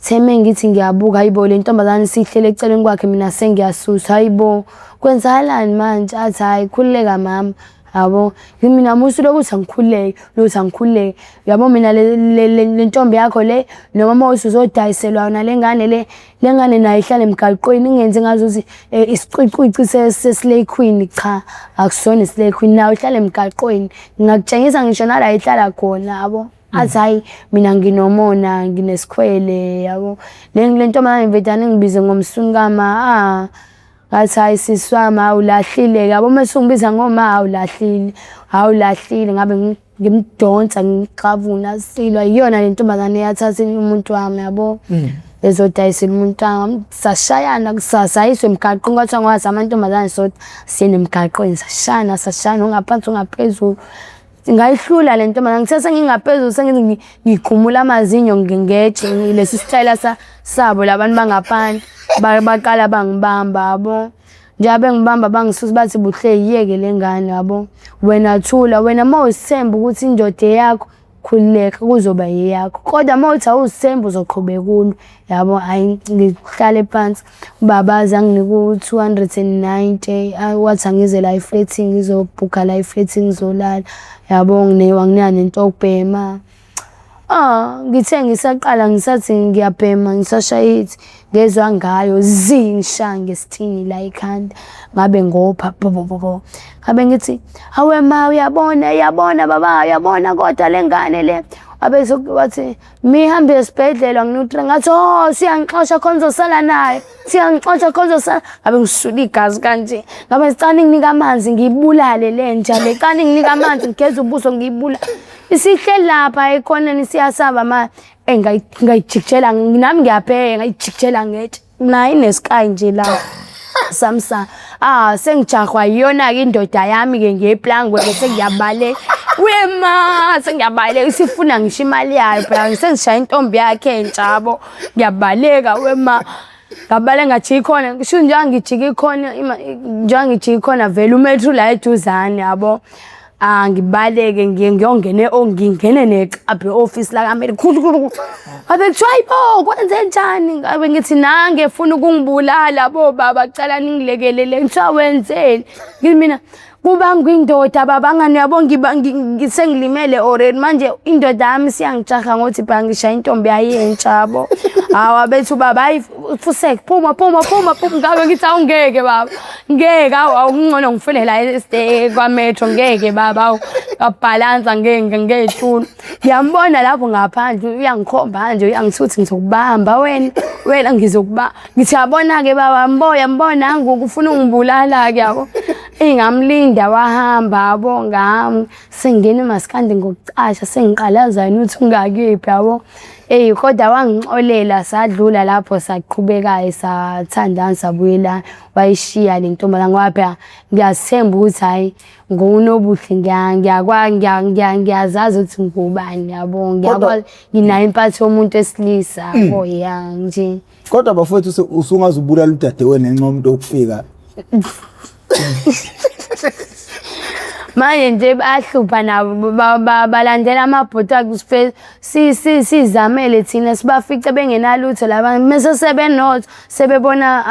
theme ngithi ngiyabuka hayibo le ntombazane sihlele eceleni kwakhe mina sengiyasusa hayibo kwenzakalani manje athi hayi khulileka mama yabo mina musu lokuthi angikhuleke yabo mina le ntombi yakho le noma mawusu uzodayiselwa yona lengane nayo ihlala emgaqweni ingenze ngazuthi isiqicici seslay queen cha akusona islay queen nayo ihlala emgaqweni ngakutshengisa ngisho nala ihlala khona yabo athi hayi mina nginomona nginesikhwele yabo le ntombazane mvedane ngibize ngomsunkama athi hayi siswami awulahlile yabo mase ungibiza ngoma awulahlile ngabe ngimdonsa ngicavuna silwa iyona le ntombazane yathatha umuntu wami yabo ezodayisela umuntu wami sashayana kusasa iswe emgaqweni kwathi ngwazi amantombazane so siyenemgaqweni sashana ongaphansi ongaphezulu ngayihlula le ntombazane ngithatha ngingaphezulu sengithi ngiqhumula amazinyo ngingeje lesi style sabo labantu bangaphandle baqala bangibamba yabo njabe ngibamba bangisusa bathi buhle yiyeke lengane yabo wena thula wena mawusithemba ukuthi indoda yakho khulileka kuzoba yeyakho kodwa mawuthi awusithemba uzoqhubeka kulo yabo hayi ngihlale phansi ubabaza nginika u290 wathi angize la iflat ngizobhuka la iflat ngizolala yabo nginika nento okubhema ngithe ngisaqala ngisathi ngiyabhema ngisashayithi ngezwe ngayo zinshange sithini la ikhanda ngabe ngopha ngabe ngithi hawe ma uyabona baba uyabona kodwa lengane le abezokuthi mihambe esibhedlela nginutra ngathi siyangixoxa khonzo sala naye siyangixoxa khonzo sala ngabe ngisula igazi kanje ngabe sicane nginika amanzi ngibulale lenja le kani nginika amanzi ngigeza ubuso ngibula isihle lapha ekhoneni siyasaba ma ngayijikjela nami ngiyabheka ngayijikjela ngethi nayi nesky nje la samsa sengijahwa iyona ke indoda yami ke ngeplangwe bese ngiyabale wema sengiyabale isifuna ngisho imali yayo phela sengishaya intombi yakhe entshabo ngiyabaleka wema ngabale ngathi ikhona ngisho nje ngijika ikhona nje ngijika ikhona vele umetro la eduzane yabo angibaleke ngiyongene ngingene neqaphe office la kaMeli khulu abe try bo kwenze njani ngabe ngithi nange ufuna ukungibulala bo baba cala ningilekelele ngithiwa wenzeni ngimina kuba ngwindoda baba ngani yabo ngisengilimele already manje indoda yami siyangijaha ngothi bangisha intombi yayentsha yabo hawa bethu baba ayifuseke phuma ngabe ngithi awungeke baba ngeke awungcono ngifule la stay kwametro ngeke baba abalance ngeke ngiyambona lapho ngaphandle uyangikhomba nje uyangithuthi ngizokubamba wena ngizokuba ngithi yabona ke baba mbona ngokufuna ungibulala ke yabo ingamlinda wahamba yabo ngami sengene maskandi ngokucasha sengiqalaza ukuthi ungakephi yabo kodwa wangixolela sadlula lapho saqhubekayo sathandana sabuyela wayishiya le ntombazana ngoba ngiyathemba ukuthi hayi ngonobuhle ngiyazazi ukuthi ngubani yabo ngiyakwazi nginayo impatho yomuntu esilisa yabo nje kodwa bafowethu usungazubulala udadewenu ngenxa yomuntu okufika manje nje bahlupha nabo balandela amabhota sizamele thina sibafice bengenalutho laba mase sebenotho sebebona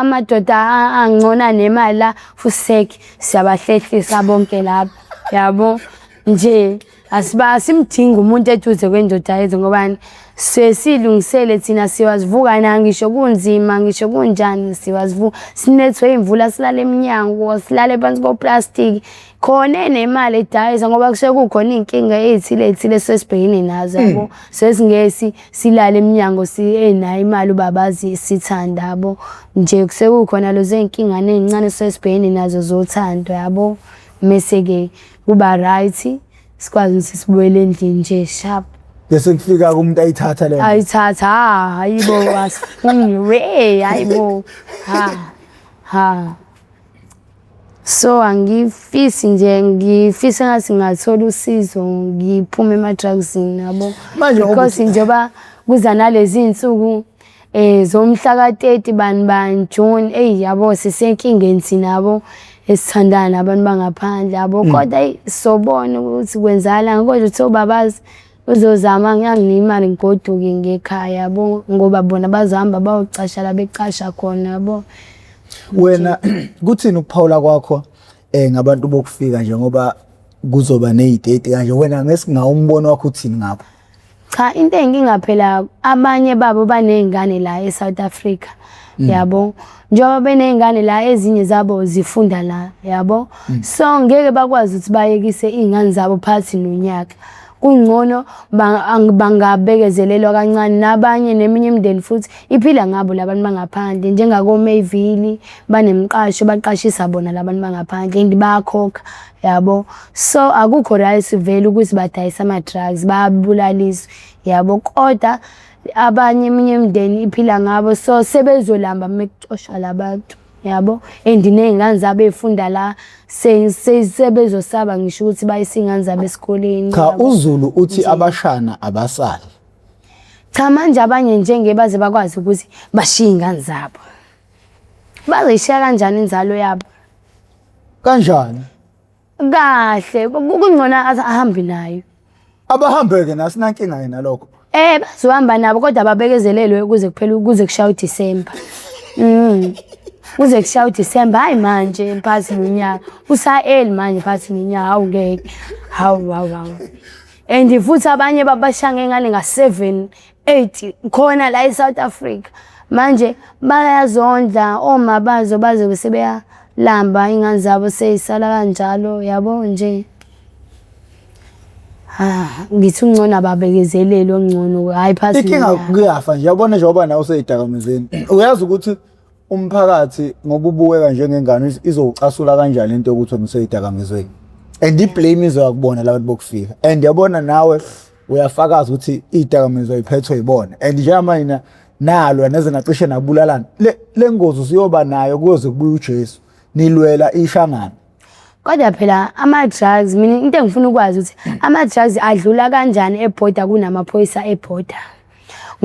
amadoda angcona nemali la fuseki siyabahlehlisa bonke lapha yabo nje simdinga umuntu eduze kwendoda yethu ngobani sesilungisele thina siwazivuka na ngisho kunzima ngisho kunjani siwazivuka sinethwe imvula silale eminyango silale phansi koplastic khona nemali edayisa ngoba kusekukhona inkinga ezithile sesibhekene nazo yabo sesingesi silale eminyango enayo imali ubabazi sithanda yabo nje kusekukhona lozo inkinga nezincane sesibhekene nazo zothando yabo mase ke kuba right sikwazi ukuthi sibuyele endlini nje sharp bese kufika umuntu ayithatha le ayithatha hayibo wasifuni hayibo ha so angifisi nje ngifisa ngathi ngathola usizo ngiphume ema-drugsini yabo because njengoba kuza nalezi insuku zomhla ka-30 bani June yabo sisenkingeni thina yabo esithandana nabantu bangaphandle yabo kodwa sobona ukuthi kwenzala kodwa uthi obabazi uzozama ngiyanginemali ngigoduke ngekhaya yabo ngoba bona bazahamba bayocasha la becasha khona yabo wena kuthini ukuphawula kwakho ngabantu bokufika nje ngoba kuzoba nezidate kanje wena ngesingawumbono wakho uthini ngapha cha into engingaphela abanye babo banezingane la eSouth Africa yabo njengoba benezingane la ezinye zabo zifunda la yabo so ngeke bakwazi ukuthi bayekise izingane zabo phansi nonyaka kungcono bangabekezelelwa kancane nabanye neminye imindeni futhi iphila ngabo labantu bangaphandle njengako Mayville banemqasho baqashisa bona labantu bangaphandle ndibakhokha yabo so akukho right vele ukuthi badayisa ama drugs babulalisa yabo kodwa abanye eminye imindeni iphila ngabo so sebezolamba mekuxoshwa labantu yabo nezingane zabo efunda la sebezosaba ngisho ukuthi bayisingane zabo esikoleni cha uZulu uthi abashana abasali cha manje abanye njenge baze bakwazi ukuthi bashiye izingane zabo bazishiya kanjani inzalo yabo kanjani kahle kungcona ahambe nayo abahambeke nasinankinga yena lokho bazohamba nabo kodwa babekezelelwe ukuze kuphela ukuze kushaya uDisemba kuze kushaya uDisemba hayi manje phakathi nonyaka usa-early manje phakathi nonyaka awungeke hawu and futhi abanye babashange ngale nga7 8 khona la eSouth Africa manje bayazondla oma bazobe sebeyalamba ingane zabo seyisala kanjalo yabo nje ngithi ungcono ababekezelele ongcono hayi phasi inkinga kuyafa nje yabona njengoba nawe useyidakamizeni uyazi ukuthi umphakathi ngoba ubukeka njengengane izocasula kanjani into yokuthi umseyidakamizweni and iblame izokubona labantu bokufika and yabona nawe uyafakaza ukuthi idakamizwa iphethwe yibona and njengamanje nalo neze nacishe nabulalana lengozi usiyoba nayo kuze kubuye uJesu nilwela ishangana kodwa phela ama-drugs mina into engifuna ukwazi ukuthi ama-drugs adlula kanjani eborder kunamaphoyisa eborder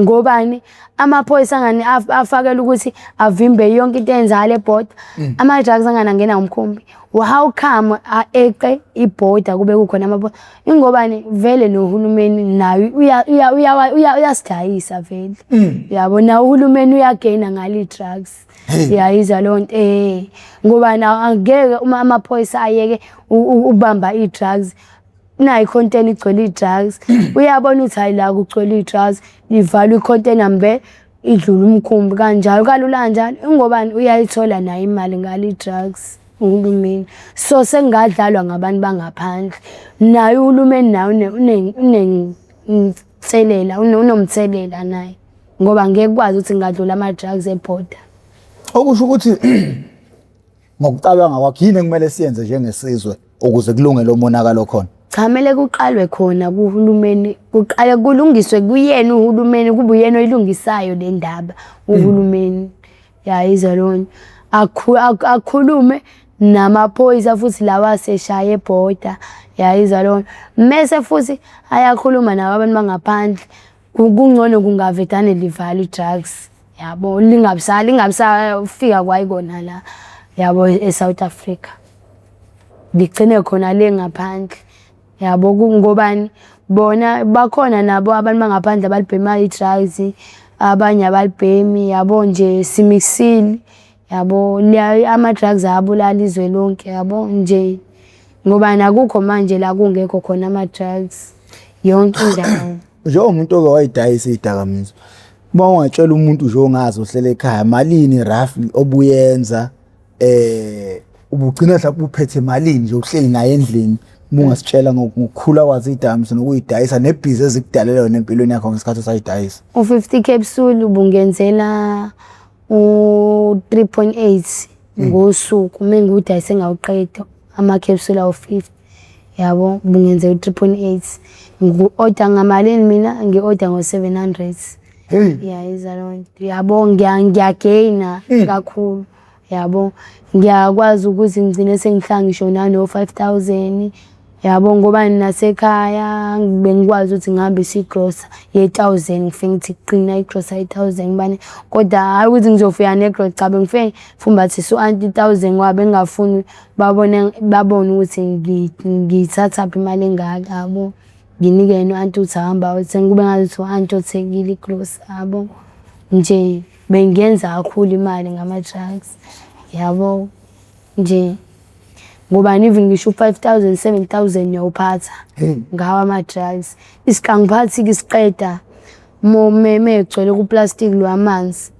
ngobani amaphoyisa ngani afakela ukuthi avimbe yonke into eyenzakala eborder ama drugs anganangena ngomkhumbi how come eqe iborder kube kukhona amaphoyisa ingobani vele nohulumeni nayo uyasidayisa vele yabona uhulumeni uyagaina ngali drugs yayiza lonto ngoba na angeke uma amaphoyisa ayeke ubamba i-drugs na i-container igcwele i-drugs uyabona ukuthi hayi la kugcwele i-drugs livalwe i-container mbe idlula umkhumbi kanjalo kalula kanjalo ingobani uyayithola nayo imali ngali drugs uhulumeni so sengadlalwa ngabantu bangaphandle nayo uhulumeni nayo unomthelela naye ngoba ngeke kwazi ukuthi ngadlula ama drugs eborder okusho ukuthi ngokucabanga kwakho yini kumele siyenze njengesizwe ukuze kulunge lo monakalo khona cha mele kuqalwe khona kuhulumeni kuqale kulungiswe kuyena uhulumeni kube uyena oyilungisayo le ndaba uhulumeni yayiza lona akhulume namaphoyisa futhi lawa aseshaya eborder yayiza lona mase futhi ayakhuluma nawo abantu bangaphandle kungcono kungavedane livala i-drugs yabo lingabisa fika kwayikona la yabo eSouth Africa ligcine khona le ngaphandle yabo kungobani bona bakhona nabo abantu bangaphandle abalibhema i-drugs abanye abalibhemi yabo nje simixile yabo ama drugs abulala izwe lonke yabo nje ngoba nakukho manje la kungekho khona ama drugs yonke indawo njengomuntu oke wayidayisa idakamizwa uma ungatshela umuntu nje ongazi ohlele ekhaya malini roughly obuyenza ubugcina mhlawumbe uphethe malini nje uhleli naye endlini ungasitshela ngokukhula kwazi idakamizwa nokuyidayisa nebhizi ezikudalela yona empilweni yakho ngesikhathi usayidayisa u50 capsule ubungenzela u3.8 ngosuku mengudayise ngawuqeda ama capsule awu50 yabo ubungenzela u3.8 ngu-order ngamalini mina ngi-order ngo700 yayiza lonto yabo ngiyagaina kakhulu yabo ngiyakwazi ukuthi ngigcine sengihlangisho nano 5000 yabo ngoba nasekhaya bengikwazi ukuthi ngihambe isigrosa ye1000 ngifike ngithi qina igrosa ye1000 bani kodwa hayi ukuthi ngizofika negrosa cha bengifike fumbathi so-1000 ngoba bengafuni babone ukuthi ngithatha phi imali engaka yabo nginike no-anti uthi hamba uthi kube ngathi u-anti othekile igrosa yabo nje bengenza kakhulu imali ngama-drugs yabo nje ngoba even ngisho 5000 7000 yawuphatha ngawa ama-drugs isikangiphathi isiqeda megcwele ku-plastic lwamanzi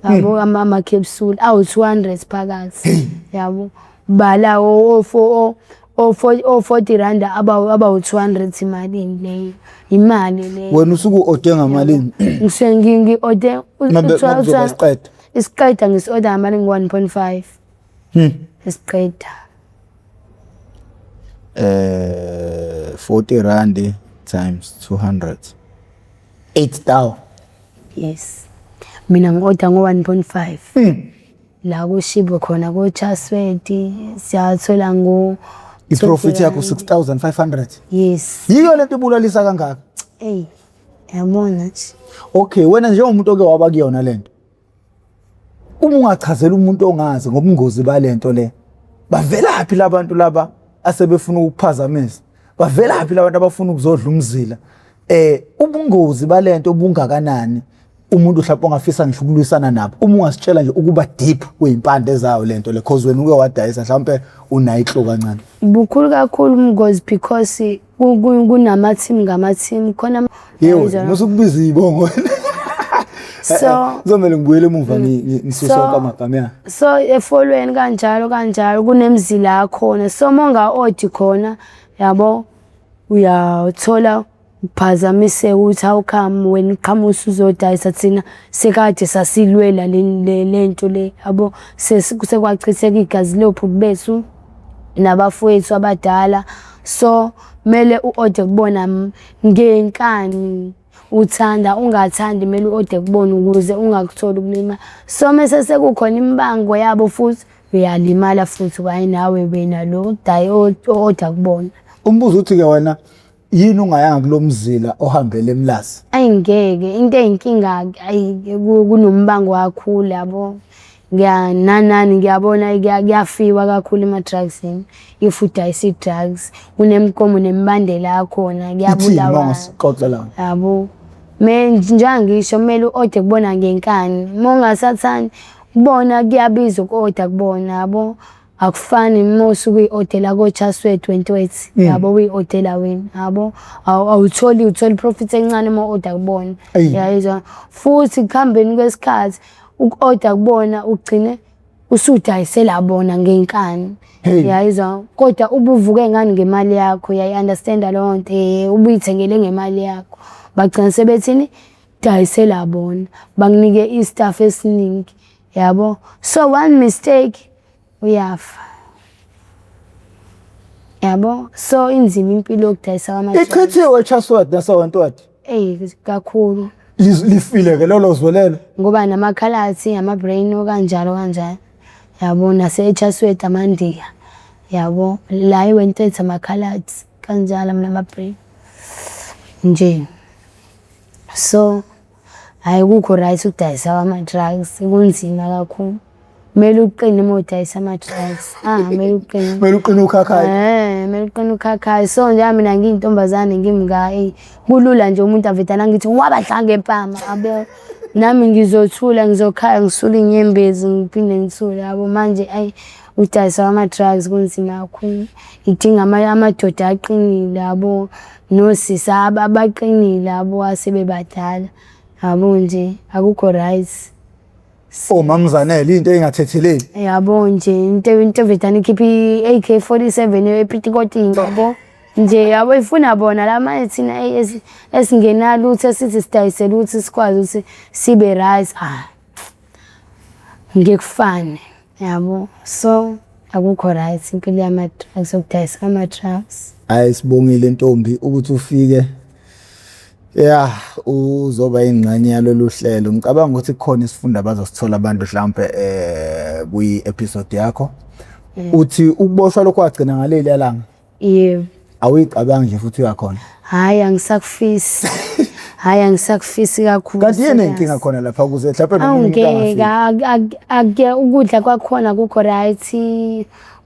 yabo ama-capsule awu-200 phakathi yabo bala o40 randa abawu-200 imalini leyo imali leyo wena usuku ode ngamalini ngi-ode isiqeda ngisi-order ngamalini ngu-1.5 isiqeda 40 rand times 200 8,000 yes mina ngi-order ngo-1.5 la kushibo khona ko-Chasweti siyathola iprofit yakho 6500 yes yiyo lento ibulalisa kangaka yabona nje okay wena njengomuntu oke waba kuyona lento uma ungachazela umuntu ongazi ngobungozi balento le bavelaphi labantu laba asebefuna ukuphazamisa bavelaphi labantu abafuna ukuzodla umzila ubungozi balento obungakanani umuntu mhlawumbe ongafisa ngisho ukulwisana nabo uma ungasitshela nje ukuba deep kwezimpande zayo lento le cause wena uke wadayisa mhlawumbe unayo ihlo kancane bukhulu kakhulu umgozi because kunama-team ngama-team khona yebo musukubiza ibongo so ngizomela ngibuyele emuva ngisosonke amagama ya so efolweni kanjalo kunemzila yakhona so monga odi khona yabo uyathola uphazamiseke ukuthi awukhami wena qhamuka usuzodayisa thina sekade sasilwela lento le yabo sekwachitheka igazi lophu bethu nabafowethu abadala so mele u-order kubona ngenkani uthanda ungathandi mele u-order kubona ukuze ungakutholi ukulima so mase sekukhona imbango yabo futhi uyalimala futhi kwaye nawe wena lo dayi order kubona umbuzo uthi ke wena yini ungayanga kulomzila ohambele eMlazi? Ayingeke into eyinkinga kunombango kakhulu yabo. Ngiyananani ngiyabona kuyafiwa kakhulu ema-drugsini. If udayisa i-drugs kunemgomo nemibandela yakhona kuyabulawa. Yabo. Njengoba ngisho kumele u-ode kubona ngenkani. Uma ungasathandi kubona kuyabiza uku-oda kubona yabo. Akufani uma usuke uyi-odela koChaswet Wentwetsi yabo uyi-odela wena yabo. Awutholi profit encane uma u-oda kubona. Yayizwa. Futhi kuhambeni kwesikhathi uku-oda kubona ugcine usudayisela bona ngenkani. Yayizwa. Kodwa ubuvuke ngani ngemali yakho yayi-understanda leyo nto ubuyithengele ngemali yakho. Bagcina sebethini dayisela bona banginike istaff esiningi yabo. So one mistake uyafa yabo. So inzima impilo yokudayisa kwama-drugs. Ichithiwe Chaswet naseWentwetsi kakhulu. Lifile ke lolo zwelelo ngoba namakhalathi amabrain kanjalo yabo. Nase-Chaswet amandiya yabo. La eWentwetsi amakhalathi kanjalo namabrain nje. So ayikukho right ukudayisa kwama-drugs kunzima kakhulu. Kumele uqine uma udayisa ama-drugs. Kumele uqine. Kumele uqine ukhakhayi. Kumele uqine ukhakhayi. So nje mina ngiyintombazane ngimnga kulula nje umuntu avedana ngithi wabadlanga empama abe nami ngizothula ngizokhaya ngisule inyembezi ngiphinde ngithule yabo. Manje udayisa kwama-drugs kunzima kakhulu. Idinga amadoda aqinile yabo nosisa abaqinile yabo asebebadala yabo nje akukho right. Mamzanele into engathetheleli yabo nje into vedana ikhipha i-AK-47 ePitikoti yabo nje yabo ifuna bona la manje thina esingenalo ukuthi sithi sidayisela ukuthi sikwazi ukuthi sibe right ngekufane yabo. So akukho right impilo yama-drugs ukudayisa ama-drugs. Sibongile ntombi ukuthi ufike uzoba ingxenye yalolu hlelo. Ngicabanga ukuthi kukhona isifundo abazosithola abantu mhlawumbe kwi-episode yakho. Uthi ukuboshwa lokho wagcina ngaleli yalanga. Yebo. Awuyicabanga nje futhi uyakhona. Hayi angisakufisi. Angisakufisi kakhulu. Kanti yini inkinga khona lapha ukuze mhlawumbe nomuntu ake ukudla kwakhona kukho right.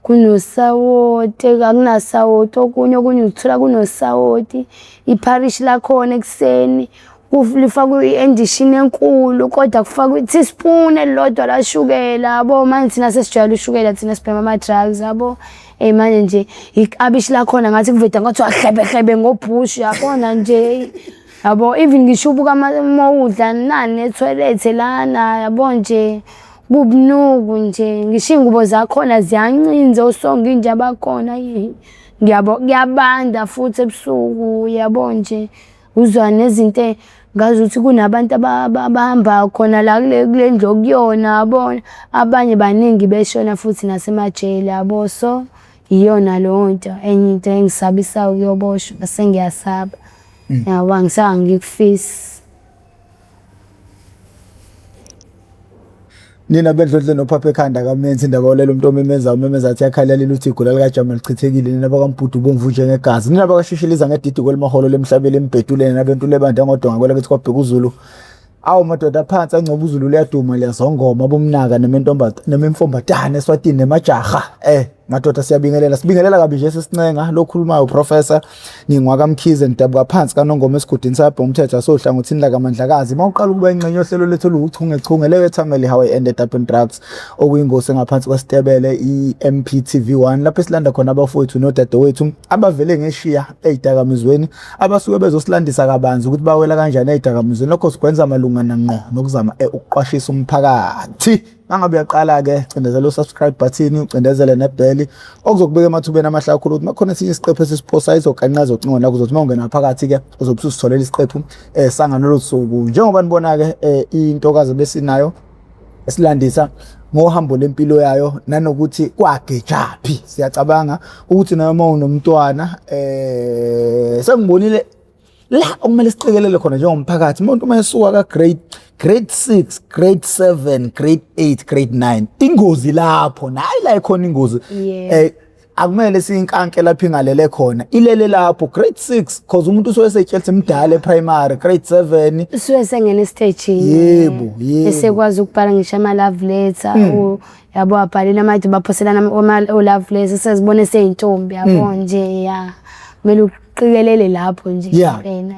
Kunosawoti akunasawoti okunye uthola kunosawoti. Iparish lakhona ekuseni lifakwa i-endishini enkulu kodwa kufakwa i-teaspoon elilodwa lashukela yabo. Manje thina sesijwayele ushukela thina sibhema ama-drugs yabo. Manje nje ikabishi lakhona ngathi kuveda ngathi wahlebe ngobhush yabona nje yabo. Even ngishubuka uma udla nani ne-toilet lana yabo nje bubunuku nje. Ngisho ingubo zakhona ziyancinza osonga inje abakhona ngiyabo kuyabanda futhi ebusuku yabo nje. Uzwa nezinto ngazi ukuthi kunabantu abahamba khona la kule ndlu okuyona yabo. Abanye baningi beshona futhi nasemajele yabo. So iyona leyo nto enye into engisabisa ukuyoboshwa sengiyasaba yabo. Ngikufisi. Nina bedlodle noPhapha ekhanda kaMenzi indaba olela umuntu omemeza athi yakhalela uthi igula likaJama lichithekile. Nina bakaMbhudu bomvu njengegazi. Nina bakashishiliza ngedidi kwelimaholo lemhlabeni embeduleni nabantu lebande ngodonga kwela kithi kwabheka uZulu. Madoda phansi angcoba uZulu liyaduma liyazongoma bomnaka nememfombatane eSwatini nemajaha. Madoda sibingelela kabi nje sesicenga lokhulumayo uProfessor Ningwa Mkhize Ntabwa phansi kaNongoma esigudini sapho umthetho asohlangothini la kaMandlakazi. Mawuqala ukuba ingxenye yohlelo lethu oluchungechunge lewethameli how I ended up in drugs okuyingozi ngaphansi kwesitebele iMPTV1 lapho silanda khona abafowethu nodadewethu abavele ngeshiya ezidakamizweni abasuke bezosilandisa kabanzi ukuthi bawela kanjani ezidakamizweni. Lokho sikwenza malungana ngqo nokuzama ukuqwashisa umphakathi. Mangabe uyaqala ke cindezela usubscribe button ucindezele nebell okuzokubeka emathubeni amahle kakhulu ukuthi makhona esinye isiqephu esisiphosa izoqanqaza ucingo lakho uzothi mawungena phakathi ke uzobe usitholela isiqephu sanganolo suku. Njengoba nibona ke intokazi besinayo esilandisa ngohambo lempilo yayo nanokuthi kwagejaphi. Siyacabanga ukuthi nayo unomntwana sengibonile la okumele siqikelele khona njengomphakathi umuntu uma esuka ka grade 6 grade 7 grade 8 grade 9 ingozi lapho nayi la ikhona ingozi. akumele siyinkanke lapho ingalele khona ilele lapho grade 6 cause umuntu usuke esetshelise mdala e-primary grade 7 usuke sengena stage yebo esekwazi ukubhala ngisho ama love letter yabo abhalile manje baphoselana o love letters sezibone seyintombi yabo nje ya kumele uqikelele lapho nje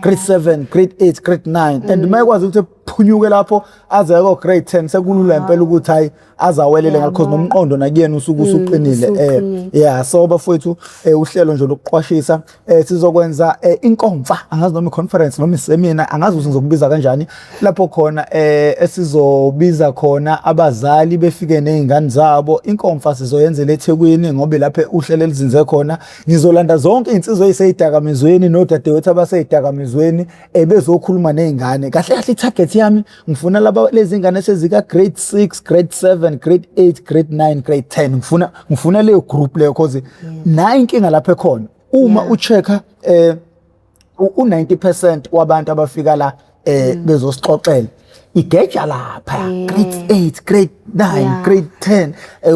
grade 7 grade 8 grade 9 and mayekwazi ukuthi phunyuke lapho aze ko grade 10 sekulula impela ukuthi hayi azawelele ngakho nomqondo nakuyena usuku usuqinile so bafowethu uhlelo nje lokuqwashisa sizokwenza inkonfa angazi noma iconference noma iseminar angazi ukuthi ngizokubiza kanjani lapho khona esizobiza khona abazali befike nezingane zabo inkonfa sizoyenzela eThekwini ngoba lapha uhlelo elizinze khona ngizolanda zonke insizwe eziseyidakamizweni nodadewethu abaseyidakamizweni bezokhuluma nezingane kahle kahle itarget yami ngifuna laba lezi ngane esezika grade 6 grade 7 grade 8 grade 9 grade 10 ngifuna leyo group leyo cause na inkinga lapha ekhona uma uchecka u90% wabantu abafika la bezosixoxela igeja lapha grade 8 grade 9 grade 10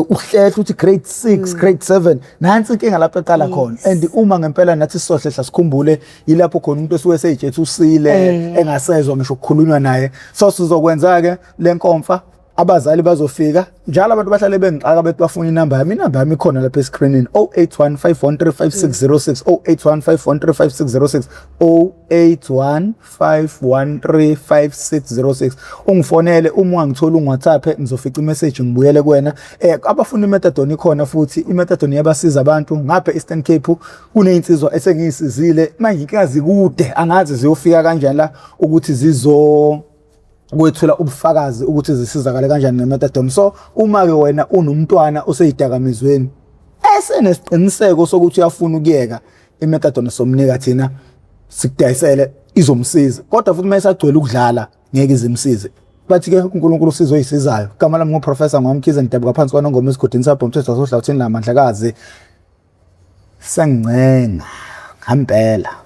uhlehla uthi grade 6 grade 7 nansi inkinga lapha eqala khona and uma ngempela nathi sizohlehla sikhumbule yilapho khona umuntu osuke seyijethe usile engasezwe ngisho ukukhulunywa naye so sizokwenza ke lenkonfa abazali bazofika njalo abantu bahlale bengixaka bethi bafuna inamba yami ikhona lapha escreenini 0815135606 0815135606 ungifonele uma ungangithola uWhatsApp ngizofica imessage ngibuyele kuwena abafuna iMethadone ikhona futhi iMethadone yabasiza abantu ngapha Eastern Cape kunezinsizwa esengiyisizile manje inkazi kude angazi ziyofika kanjani la ukuthi zizo kwethula ubufakazi ukuthi zisizakale kanjani neMethadone so uma ke wena unomntwana oseyidakamizweni esenesiqiniseko sokuthi uyafuna ukuyeka iMethadone somnika thina sikudayisele izomsiza kodwa futhi mayisagcwele ukudlala ngeke izimsize bathi ke uNkulunkulu usizoyisizayo igama lami ngoprofessor Mwamkhize Ntabuka phansi kwaNongoma esigodini sapho umthetho sohlathini lamandlakazi sengenga ngempela